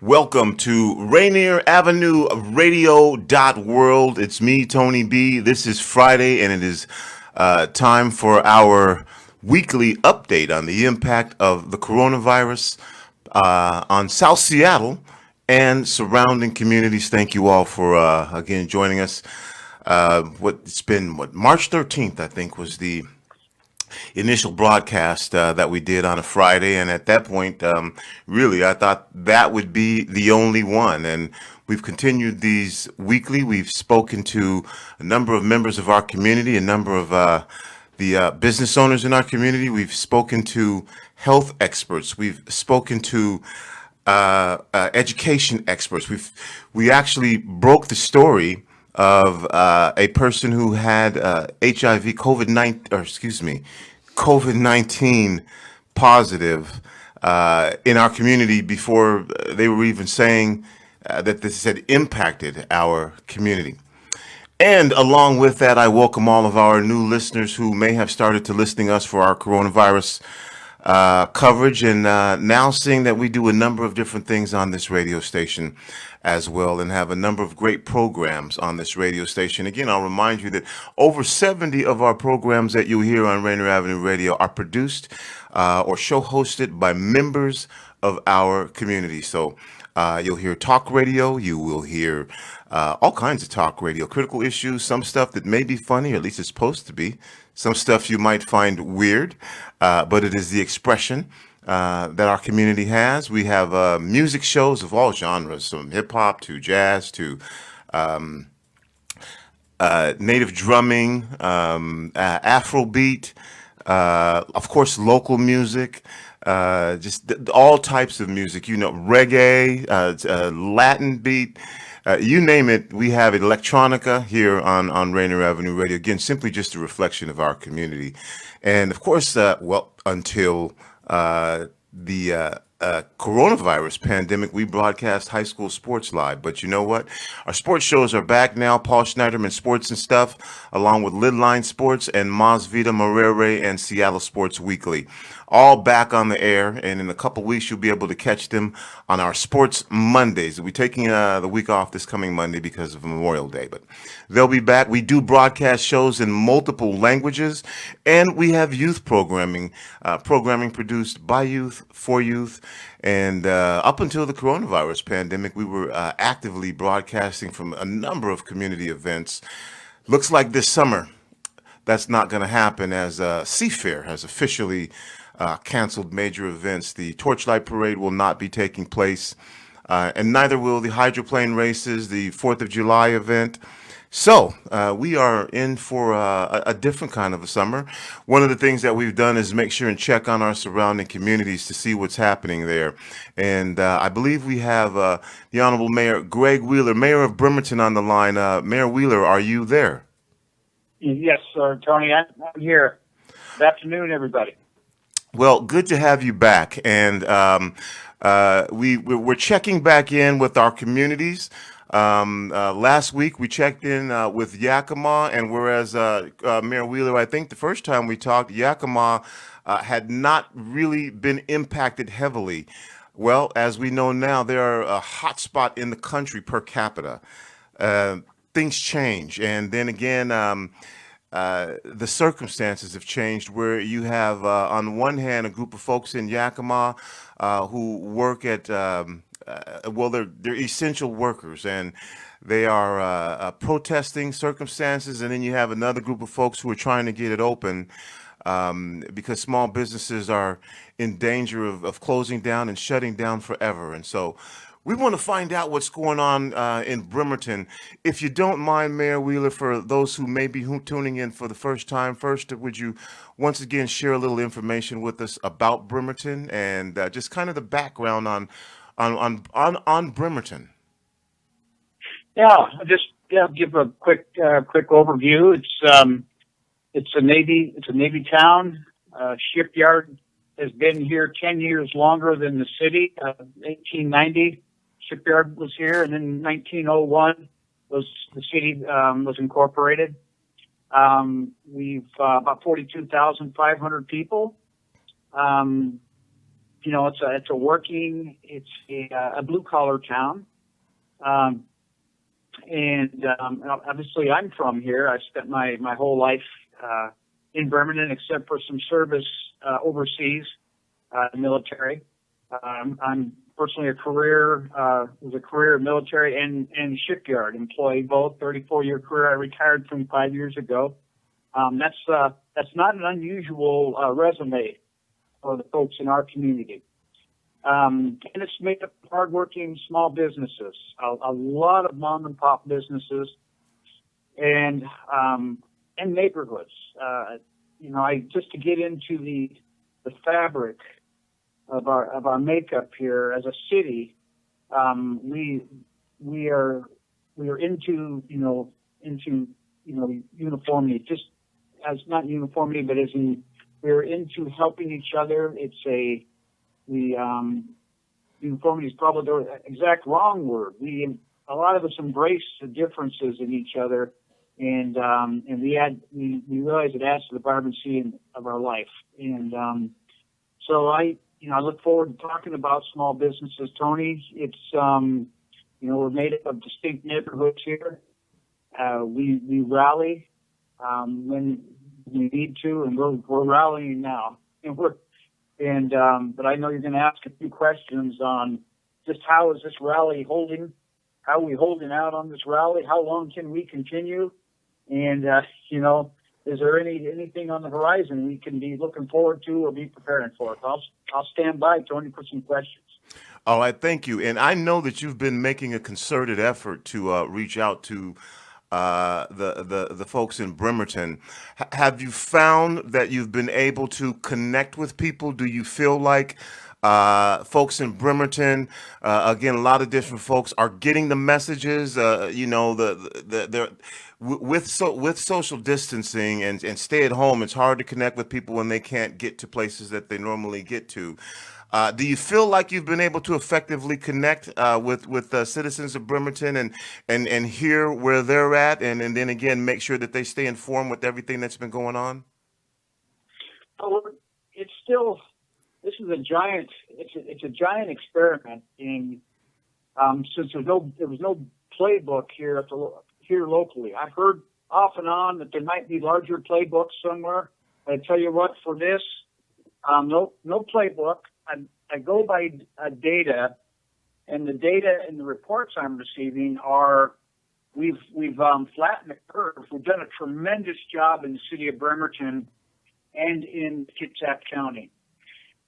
Welcome to Rainier Avenue Radio.world. It's me, Tony B. This is Friday, and it is time for our weekly update on the impact of the coronavirus on South Seattle and surrounding communities. Thank you all for again joining us. March 13th, I think, was the initial broadcast that we did on a Friday, and at that point, really, I thought that would be the only one. And we've continued these weekly. We've spoken to a number of members of our community, a number of the business owners in our community. We've spoken to health experts. We've spoken to education experts. We actually broke the story of a person who had HIV, COVID-19 positive in our community before they were even saying that this had impacted our community. And along with that, I welcome all of our new listeners who may have started to listening us for our coronavirus coverage, and now seeing that we do a number of different things on this radio station as well, and have a number of great programs on this radio station. Again, I'll remind you that over 70 of our programs that you hear on Rainier Avenue Radio are produced or show hosted by members of our community. So you'll hear talk radio, you will hear all kinds of talk radio, critical issues, some stuff that may be funny, or at least it's supposed to be, some stuff you might find weird, but it is the expression that our community has. We have music shows of all genres, from hip hop to jazz to native drumming, Afrobeat, of course, local music, all types of music, reggae, Latin beat. You name it, we have it. Electronica here on Rainier Avenue Radio. Again, simply just a reflection of our community. And of course, until the coronavirus pandemic, we broadcast high school sports live. But you know what? Our sports shows are back now. Paul Schneiderman Sports and Stuff, along with Lidline Sports and Mas Vida Marere and Seattle Sports Weekly. All back on the air, and in a couple weeks you'll be able to catch them on our Sports Mondays. We'll be taking the week off this coming Monday because of Memorial Day, but they'll be back. We do broadcast shows in multiple languages, and we have youth programming produced by youth, for youth, and up until the coronavirus pandemic, we were actively broadcasting from a number of community events. Looks like this summer that's not going to happen, as Seafair has officially canceled major events. The Torchlight Parade will not be taking place, and neither will the hydroplane races, the 4th of July event. So we are in for a different kind of a summer. One of the things that we've done is make sure and check on our surrounding communities to see what's happening there. And I believe we have the Honorable Mayor Greg Wheeler, Mayor of Bremerton, on the line. Mayor Wheeler, are you there? Yes, sir, Tony, I'm here. Good afternoon, everybody. Well, good to have you back, and we're checking back in with our communities. Last week we checked in with Yakima, and whereas Mayor Wheeler, I think the first time we talked, Yakima had not really been impacted heavily. Well, as we know now, they are a hot spot in the country per capita. Things change, and then again, the circumstances have changed, where you have, on one hand, a group of folks in Yakima who work at, they're essential workers, and they are protesting circumstances, and then you have another group of folks who are trying to get it open because small businesses are in danger of closing down and shutting down forever. And so we want to find out what's going on in Bremerton. If you don't mind, Mayor Wheeler, for those who may be tuning in for the first time, would you once again share a little information with us about Bremerton and just kind of the background on Bremerton? Yeah, I'll just give a quick overview. It's a Navy town. Shipyard has been here 10 years longer than the city. 1890. Shipyard was here, and then 1901 the city was incorporated. We've about 42,500 people. it's a blue collar town. Um, and obviously I'm from here. I spent my whole life in Bremerton, except for some service overseas, military. I'm personally was a career military and shipyard employee, both 34-year career. I retired from 5 years ago. That's not an unusual resume for the folks in our community. And it's made up of hardworking small businesses, a lot of mom and pop businesses, and neighborhoods. Just to get into the fabric of our makeup here as a city, we are into uniformity, just as not uniformity, but as in we're into helping each other. Uniformity is probably the exact wrong word. A lot of us embrace the differences in each other, and we realize it adds to the vibrancy of our life. And so I look forward to talking about small businesses, Tony. It's we're made up of distinct neighborhoods here. We rally when we need to, and we're rallying now, but I know you're going to ask a few questions on just how is this rally holding? How are we holding out on this rally? How long can we continue? And, is there anything on the horizon we can be looking forward to or be preparing for? I'll stand by, Tony, for some questions. All right, thank you. And I know that you've been making a concerted effort to reach out to the folks in Bremerton. Have you found that you've been able to connect with people? Do you feel like folks in Bremerton, again, a lot of different folks are getting the messages? With social distancing and stay at home, it's hard to connect with people when they can't get to places that they normally get to. Do you feel like you've been able to effectively connect with citizens of Bremerton and hear where they're at, and then again make sure that they stay informed with everything that's been going on? Oh, this is a giant experiment in since there was no playbook here locally. I've heard off and on that there might be larger playbooks somewhere. But I tell you what, for this, no playbook. I go by data, and the data and the reports I'm receiving are we've flattened the curve. We've done a tremendous job in the city of Bremerton and in Kitsap County,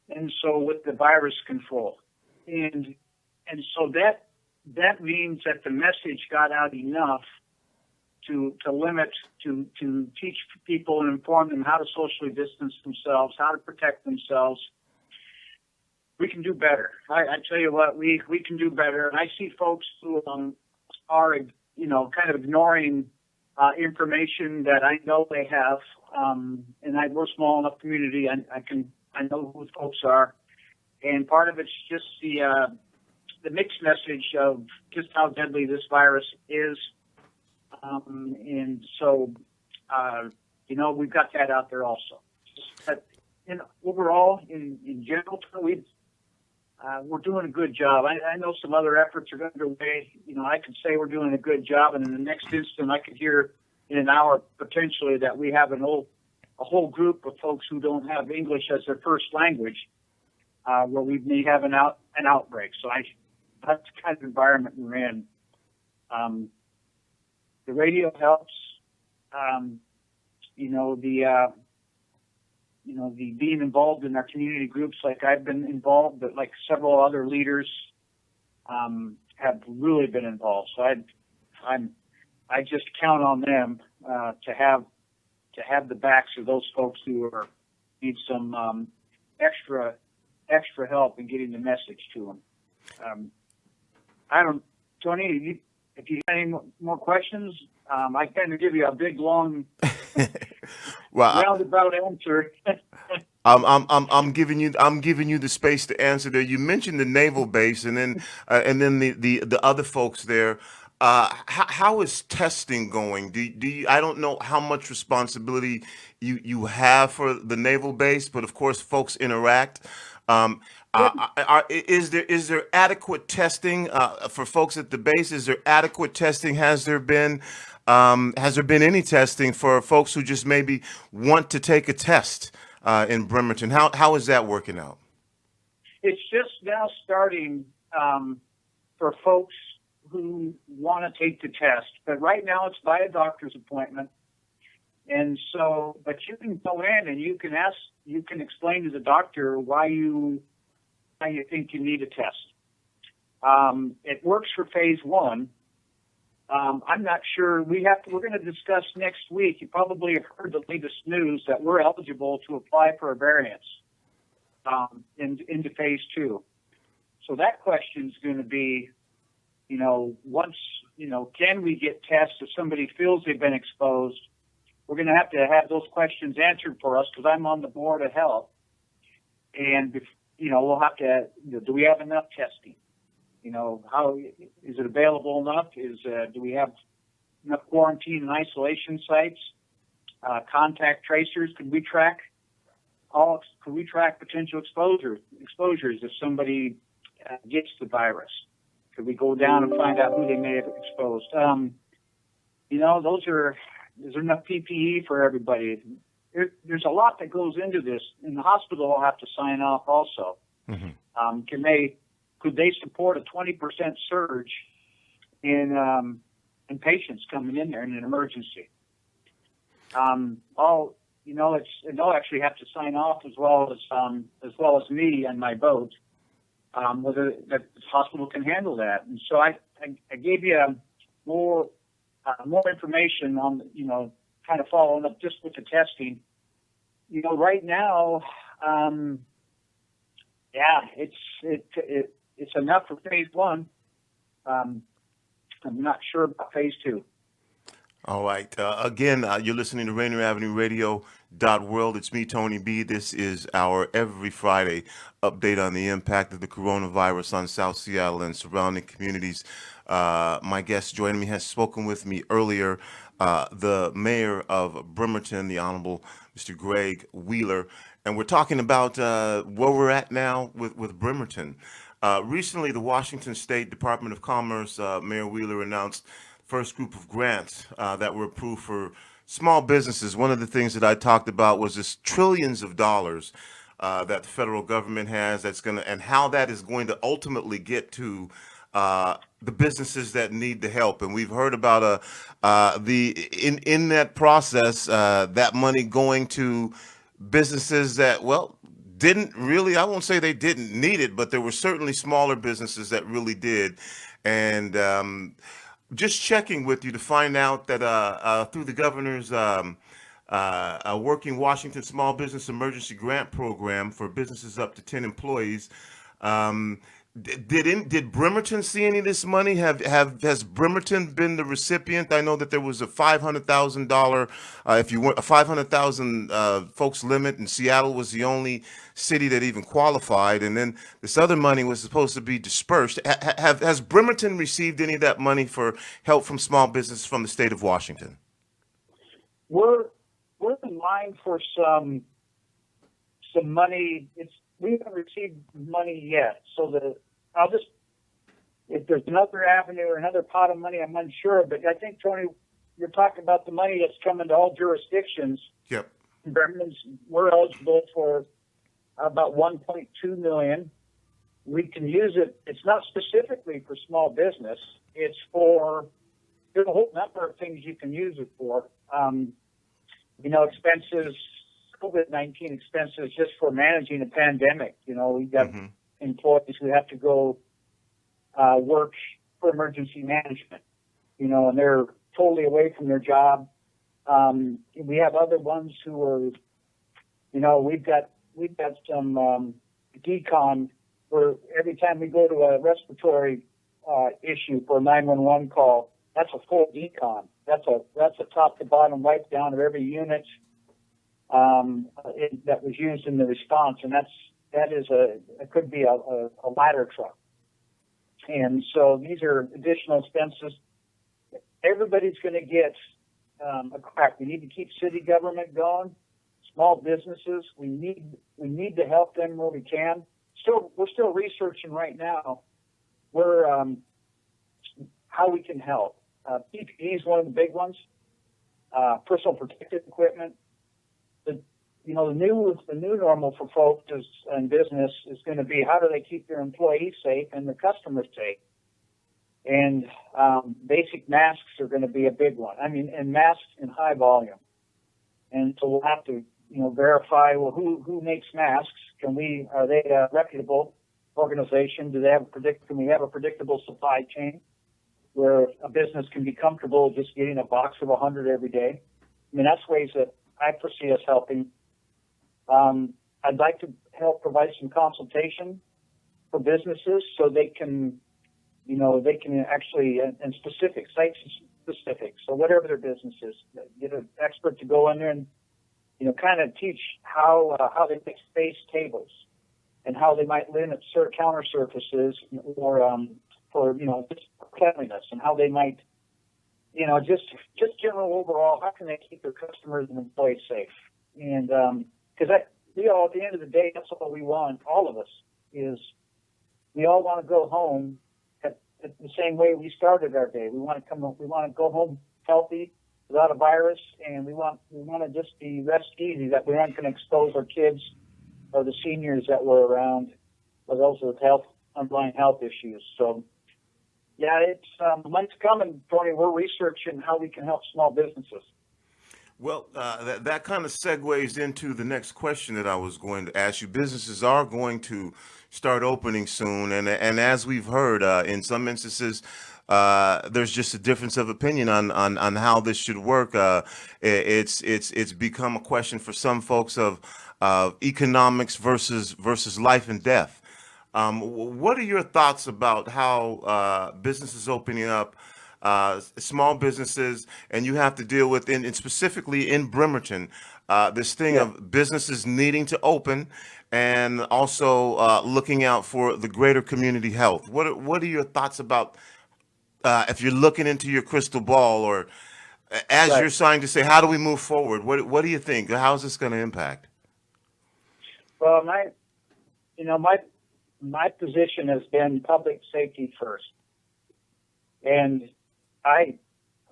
and so with the virus control, and so that means that the message got out enough to teach people and inform them how to socially distance themselves, how to protect themselves. We can do better. I tell you what, we can do better. And I see folks who are kind of ignoring information that I know they have. And we're a small enough community. I know who the folks are. And part of it's just the mixed message of just how deadly this virus is. And so, we've got that out there also. But overall, in general, we're doing a good job. I know some other efforts are underway. I could say we're doing a good job, and in the next instant, I could hear in an hour potentially that we have a whole group of folks who don't have English as their first language, where we may have an outbreak. So that's the kind of environment we're in. The radio helps. The being involved in our community groups, like I've been involved, but like several other leaders have really been involved. So I just count on them to have the backs of those folks who need some extra help in getting the message to them. Tony, if you have any more questions, I kind of give you a big long. Well, roundabout answer. I'm giving you the space to answer there. You mentioned the naval base, and then the other folks there. How is testing going? Do you, I don't know how much responsibility you have for the naval base, but of course folks interact. Is there adequate testing for folks at the base? Is there adequate testing? Has there been any testing for folks who just maybe want to take a test in Bremerton? How is that working out? It's just now starting for folks who want to take the test, but right now it's by a doctor's appointment. And so, but you can go in and you can explain to the doctor why you think you need a test. It works for phase one. I'm not sure. We're going to discuss next week. You probably have heard the latest news that we're eligible to apply for a variance into phase two. So that question is going to be, once, can we get tests if somebody feels they've been exposed? We're going to have those questions answered for us because I'm on the board of health. And, we'll have to, do we have enough testing? How is it available enough? Do we have enough quarantine and isolation sites? Contact tracers? Could we track potential exposures if somebody gets the virus? Could we go down and find out who they may have exposed? Is there enough PPE for everybody? There's a lot that goes into this, and the hospital will have to sign off also. Mm-hmm. Could they support a 20% surge in patients coming in there in an emergency? They'll actually have to sign off as well as me and my vote, whether the hospital can handle that. And so I gave you more information on, kind of following up just with the testing. Right now, it's enough for phase one. I'm not sure about phase two. All right. Again, you're listening to Rainier Avenue Radio .world. It's me, Tony B. This is our every Friday update on the impact of the coronavirus on South Seattle and surrounding communities. My guest joining me has spoken with me earlier, the mayor of Bremerton, the Honorable Mr. Greg Wheeler, and we're talking about where we're at now with Bremerton. Recently, the Washington State Department of Commerce, Mayor Wheeler announced first group of grants that were approved for small businesses. One of the things that I talked about was this trillions of dollars that the federal government has and how that is going to ultimately get to the businesses that need the help. And we've heard about in that process, that money going to businesses that, didn't really, I won't say they didn't need it, but there were certainly smaller businesses that really did. And just checking with you to find out that through the governor's working Washington Small Business Emergency Grant Program for businesses up to 10 employees, did Bremerton see any of this money? Has Bremerton been the recipient? I know that there was a $500,000 a 500,000 folks limit, and Seattle was the only city that even qualified, and then this other money was supposed to be dispersed. Has Bremerton received any of that money for help from small business from the state of Washington? We're in line for some money. We haven't received money yet, so if there's another avenue or another pot of money, I'm unsure. But I think, Tony, you're talking about the money that's coming to all jurisdictions. Yep. We're eligible for about $1.2 million. We can use it. It's not specifically for small business. There's a whole number of things you can use it for. Expenses. COVID-19 expenses just for managing a pandemic. We've got employees who have to go work for emergency management, and they're totally away from their job. We have other ones who are, we've got some decon where every time we go to a respiratory issue for a 911 call, that's a full decon. That's a top to bottom wipe down of every unit that was used in the response, and it could be a ladder truck. And so these are additional expenses. Everybody's going to get a crack. We need to keep city government going. Small businesses, we need to help them where we can. we're still researching right now where how we can help. PPE is one of the big ones. Personal protective equipment. The new normal for folks and business is going to be how do they keep their employees safe and their customers safe. And basic masks are going to be a big one. I mean, and masks in high volume. And so we'll have to, verify, well, who makes masks? Are they a reputable organization? Can we have a predictable supply chain where a business can be comfortable just getting a box of 100 every day? I mean, that's ways that I foresee us helping. I'd like to help provide some consultation for businesses so they can actually, and specific, site specific. So whatever their business is, get an expert to go in there and, kind of teach how they make space tables and how they might limit counter surfaces or, for, just cleanliness and how they might, just general overall, how can they keep their customers and employees safe? And, cause at the end of the day, that's all we want, all of us, is we all want to go home at the same way we started our day. We want to go home healthy, without a virus, and we want to just be rest easy that we aren't going to expose our kids or the seniors that were around or those with underlying health issues. So, yeah, it's months coming, Tony. We're researching how we can help small businesses. Well, that kind of segues into the next question that I was going to ask you. Businesses are going to start opening soon, and as we've heard, in some instances, there's just a difference of opinion on how this should work. It's become a question for some folks of economics versus life and death. What are your thoughts about how businesses opening up? Small businesses, and you have to deal with, and specifically in Bremerton, this thing of businesses needing to open and also looking out for the greater community health. What are your thoughts about if you're looking into your crystal ball, or as you're trying to say, how do we move forward? What do you think? How is this going to impact? Well, my position has been public safety first, and I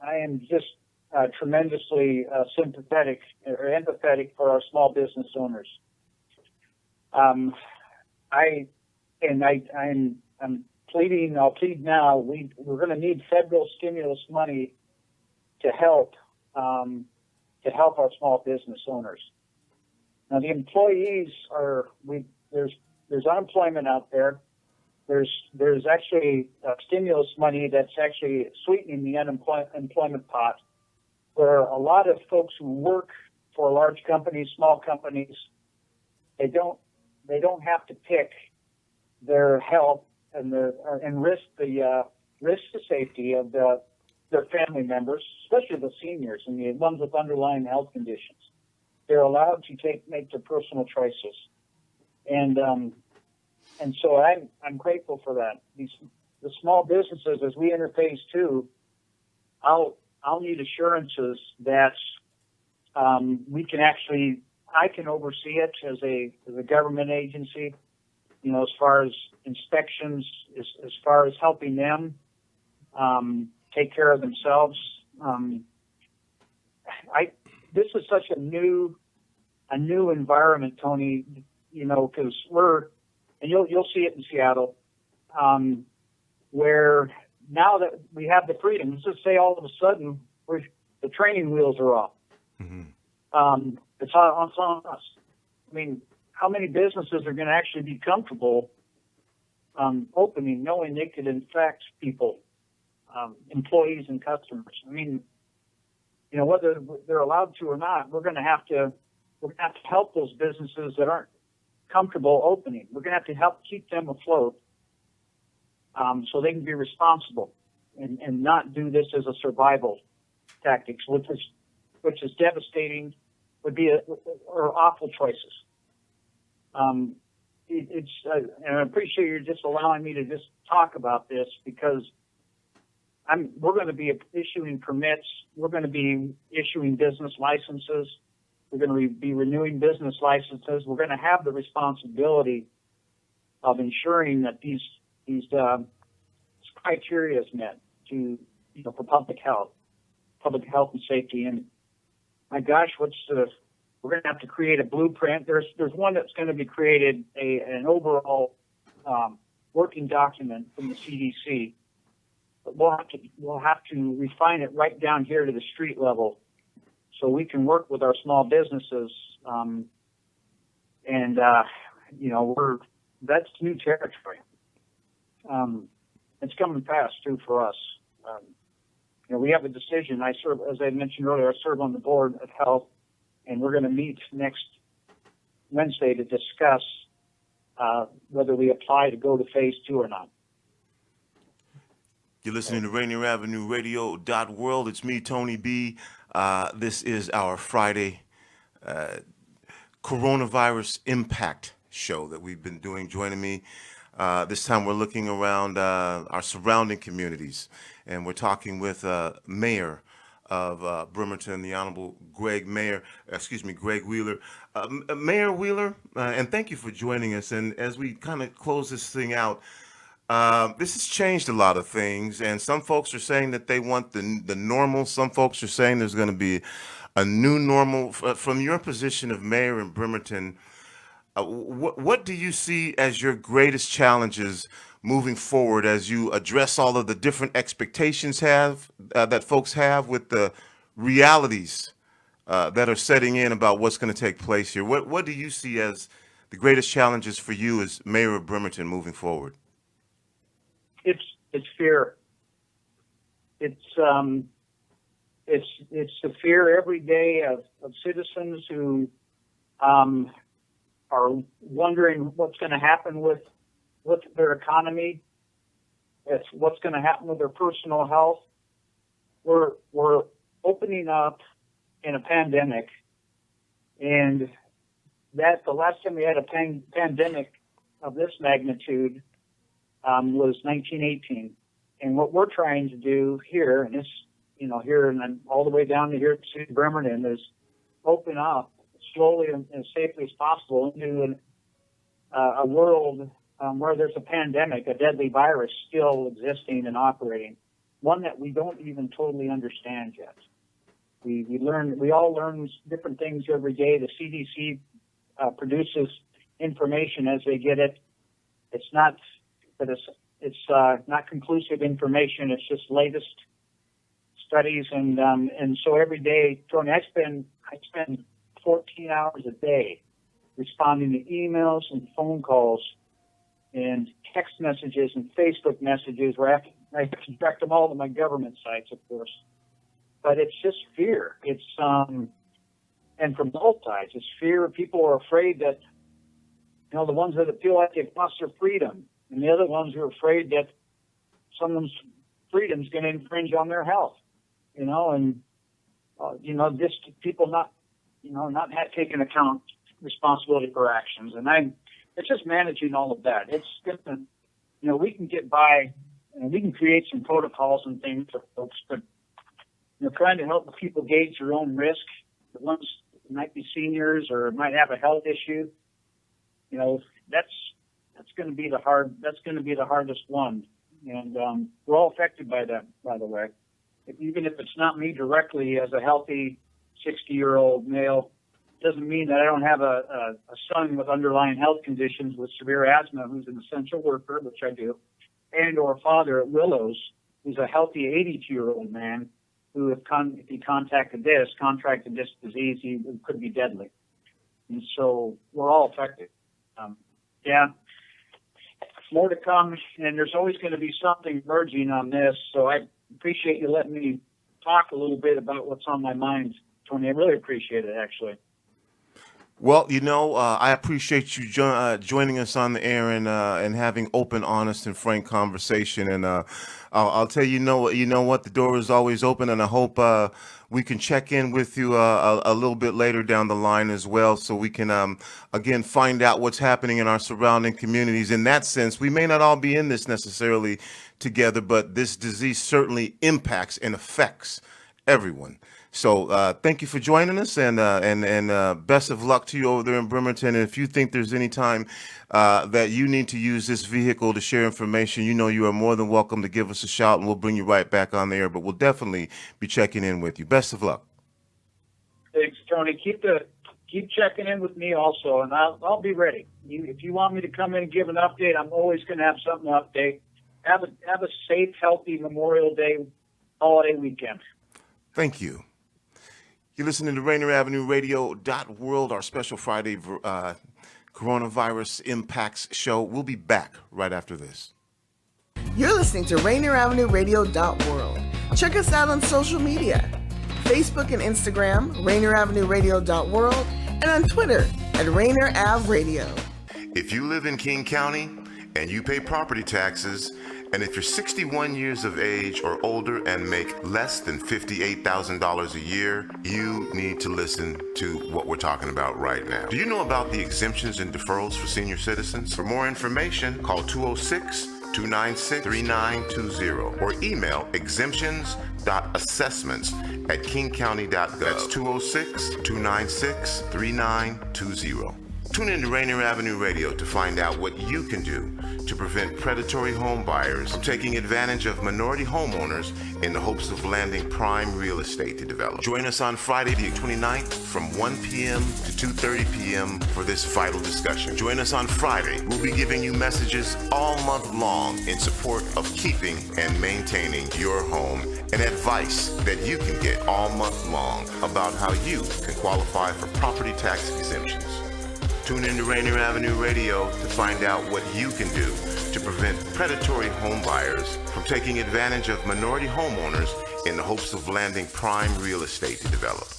am just tremendously sympathetic or empathetic for our small business owners. I'm pleading. I'll plead now. We're going to need federal stimulus money to help our small business owners. Now the employees there's unemployment out there. There's actually stimulus money that's actually sweetening the employment pot, where a lot of folks who work for large companies, small companies, they don't have to pick their health and risk the safety of their family members, especially the seniors and the ones with underlying health conditions. They're allowed to make their personal choices, and so I'm grateful for that. The small businesses, as we interface too, I'll need assurances that I can oversee it as a government agency, as far as inspections, as far as helping them take care of themselves. This is such a new environment, Tony, because and you'll see it in Seattle, where now that we have the freedom, let's just say all of a sudden the training wheels are off. Mm-hmm. It's on us. I mean, how many businesses are going to actually be comfortable opening, knowing they could infect people, employees and customers? I mean, whether they're allowed to or not, we're going to have to help those businesses that aren't comfortable opening. We're going to have to help keep them afloat, so they can be responsible and not do this as a survival tactics, which is devastating, or awful choices. And I appreciate you just allowing me to just talk about this, because we're going to be issuing permits. We're going to be issuing business licenses. We're going to be renewing business licenses. We're going to have the responsibility of ensuring that these criteria is met for public health and safety. And my gosh, we're going to have to create a blueprint. There's one that's going to be created, an overall working document from the CDC. But we'll have to refine it right down here to the street level, so we can work with our small businesses. That's new territory. It's coming fast too for us. We have a decision. I serve, as I mentioned earlier, I serve on the board of health, and we're going to meet next Wednesday to discuss whether we apply to go to phase 2 or not. You're listening to Rainier Avenue Radio.world. It's me, Tony B. This is our Friday coronavirus impact show that we've been doing. Joining me this time, we're looking around our surrounding communities, and we're talking with Mayor of Bremerton, the Honorable Greg Wheeler. Mayor Wheeler, and thank you for joining us. And as we kind of close this thing out, this has changed a lot of things, and some folks are saying that they want the normal. Some folks are saying there's going to be a new normal. From your position of mayor in Bremerton, what do you see as your greatest challenges moving forward as you address all of the different expectations that folks have with the realities that are setting in about what's going to take place here? What do you see as the greatest challenges for you as mayor of Bremerton moving forward? It's fear. It's the fear every day of citizens who are wondering what's going to happen with their economy. It's what's going to happen with their personal health. We're opening up in a pandemic, and that the last time we had a pandemic of this magnitude was 1918. And what we're trying to do here, and this, here and then all the way down to here to Bremerton, is open up slowly and as safely as possible into a world where there's a pandemic, a deadly virus still existing and operating, one that we don't even totally understand yet. We all learn different things every day. The CDC produces information as they get it. It's not conclusive information. It's just latest studies, and so every day, Tony, I spend 14 hours a day responding to emails and phone calls and text messages and Facebook messages, where I have to direct them all to my government sites, of course. But it's just fear. It's and from both sides, it's fear. People are afraid that, the ones that feel like they've lost their freedom, and the other ones are afraid that someone's freedom is going to infringe on their health. Just people not taking account responsibility for actions, and it's just managing all of that. It's gonna, we can get by, and we can create some protocols and things for folks, but trying to help the people gauge their own risk. The ones that might be seniors or might have a health issue, that's going to be the hardest one, and we're all affected by that, by the way. Even if it's not me directly as a healthy 60-year-old male, doesn't mean that I don't have a son with underlying health conditions with severe asthma who's an essential worker, which I do, and or a father at Willows who's a healthy 82-year-old man who, if he contracted this disease, it could be deadly. And so we're all affected. More to come, and there's always going to be something emerging on this, so I appreciate you letting me talk a little bit about what's on my mind, Tony. I really appreciate it, actually. Well, I appreciate you joining us on the air and having open, honest, and frank conversation. And I'll tell you, what, the door is always open, and I hope we can check in with you a little bit later down the line as well, so we can again find out what's happening in our surrounding communities. In that sense, we may not all be in this necessarily together, but this disease certainly impacts and affects everyone. So thank you for joining us, and best of luck to you over there in Bremerton. And if you think there's any time that you need to use this vehicle to share information, you are more than welcome to give us a shout, and we'll bring you right back on the air. But we'll definitely be checking in with you. Best of luck. Thanks, Tony. Keep checking in with me also, and I'll be ready. If you want me to come in and give an update, I'm always going to have something to update. Have a safe, healthy Memorial Day holiday weekend. Thank you. You're listening to Rainier Avenue Radio.world, our special Friday coronavirus impacts show. We'll be back right after this. You're listening to Rainier Avenue Radio.world. Check us out on social media. Facebook and Instagram, Rainier Avenue Radio.world, and on Twitter at Rainier Ave Radio. If you live in King County and you pay property taxes, and if you're 61 years of age or older and make less than $58,000 a year, you need to listen to what we're talking about right now. Do you know about the exemptions and deferrals for senior citizens? For more information, call 206-296-3920 or email exemptions.assessments@kingcounty.gov. That's 206-296-3920. Tune in to Rainier Avenue Radio to find out what you can do to prevent predatory home buyers from taking advantage of minority homeowners in the hopes of landing prime real estate to develop. Join us on Friday the 29th from 1 p.m. to 2:30 p.m. for this vital discussion. Join us on Friday. We'll be giving you messages all month long in support of keeping and maintaining your home and advice that you can get all month long about how you can qualify for property tax exemptions. Tune in to Rainier Avenue Radio to find out what you can do to prevent predatory home buyers from taking advantage of minority homeowners in the hopes of landing prime real estate to develop.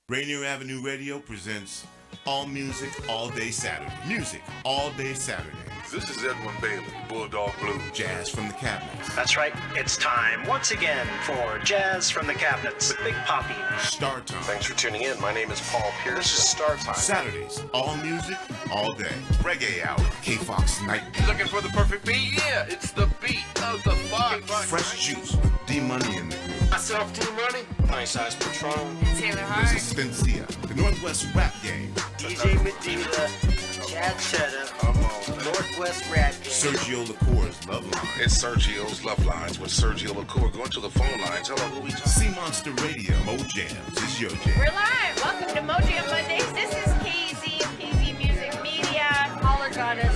Rainier Avenue Radio presents All Music, All Day Saturday. Music, all day Saturday. This is Edwin Bailey, Bulldog Blues. Jazz from the Cabinets. That's right. It's time once again for Jazz from the Cabinets with Big Poppy. Star Time. Thanks for tuning in. My name is Paul Pierce. This is Star Time. Saturdays, all music, all day. Reggae Hour, K-Fox Night. Looking for the perfect beat? Yeah, it's the beat of the Fox. Fresh Juice, D-Money in the group. Myself, D-Money. Nice Eyes Patron. Taylor Hart. Resistencia, the Northwest Rap Game. DJ Medina, Chad Cheddar, Northwest Rap Game. Sergio LaCour's Love Line. It's Sergio's Love Lines with Sergio LaCour. Going to the phone lines. Hello, who we talking? Sea Monster Radio, Mo Jams is your jam. We're live. Welcome to Mojo Mondays. This is KZ of KZ Music Media. Caller Goddess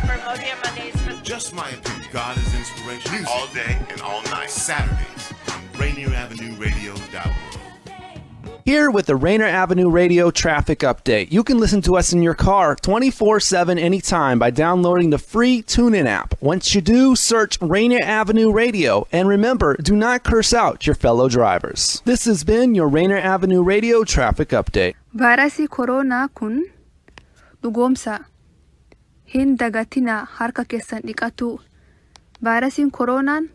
for Mojo Mondays. Just my opinion. God is inspiration. Music all day and all night. Saturdays on Rainier Avenue Radio.world. Here with the Rainier Avenue Radio traffic update. You can listen to us in your car 24/7 anytime by downloading the free TuneIn app. Once you do, search Rainier Avenue Radio. And remember, do not curse out your fellow drivers. This has been your Rainier Avenue Radio traffic update. Vaayirasii koronaa kun dhugoomsa. Hin dagatinaa harka keessan dhiqatu. Vaayirasiin koronaan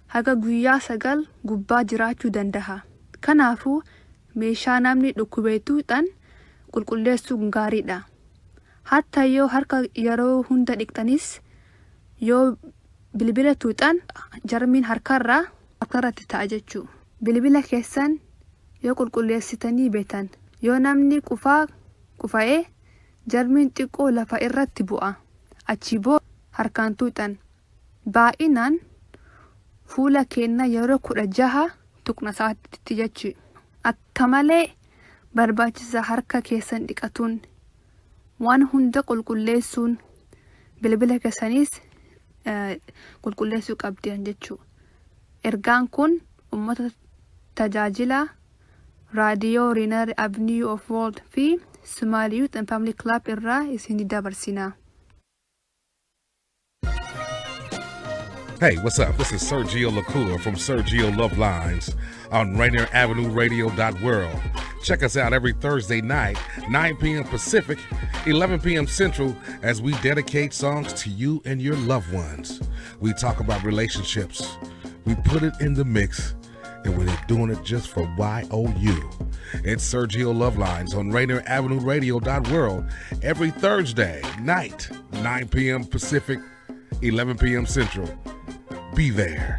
haga guyyaa 9 gubbaa jiraachuu danda'a. Kanaafuu meeshaa namni dhukkubeetuudhaan qulqulleessuun gaariidha. Hatta yoo harka yeroo hunda dhiqxanis yoo bilbila tuuxan jarmiin harkarratti ta'a jechuu. Bilbila keessan yoo qulqulleessitanii beetan yoo namni qufa'ee jarmiin xiqqoo lafa irratti bu'a. Achi booda harkaan tuuxan. Baay'inaan fuula keenya yeroo 16 tuqna sa'aatitti jechuu. Akka malee barbaachisa harka keessan dhiqatuun waan hunda qulqulleessuun bilbila keessanis qulqulleessuu qabdan jechuu. Ergaan kun uummata tajaajila raadiyoo Rainier Avenue of World fi Somali Youth and Family Club irraa isin dabarsina. Hey, what's up? This is Sergio LaCour from Sergio Love Lines on Rainier Avenue Radio.world. Check us out every Thursday night, 9 p.m. Pacific, 11 p.m. Central, as we dedicate songs to you and your loved ones. We talk about relationships. We put it in the mix, and we're doing it just for YOU. It's Sergio Love Lines on Rainier Avenue Radio.world every Thursday night, 9 p.m. Pacific, 11 p.m. Central. Be there.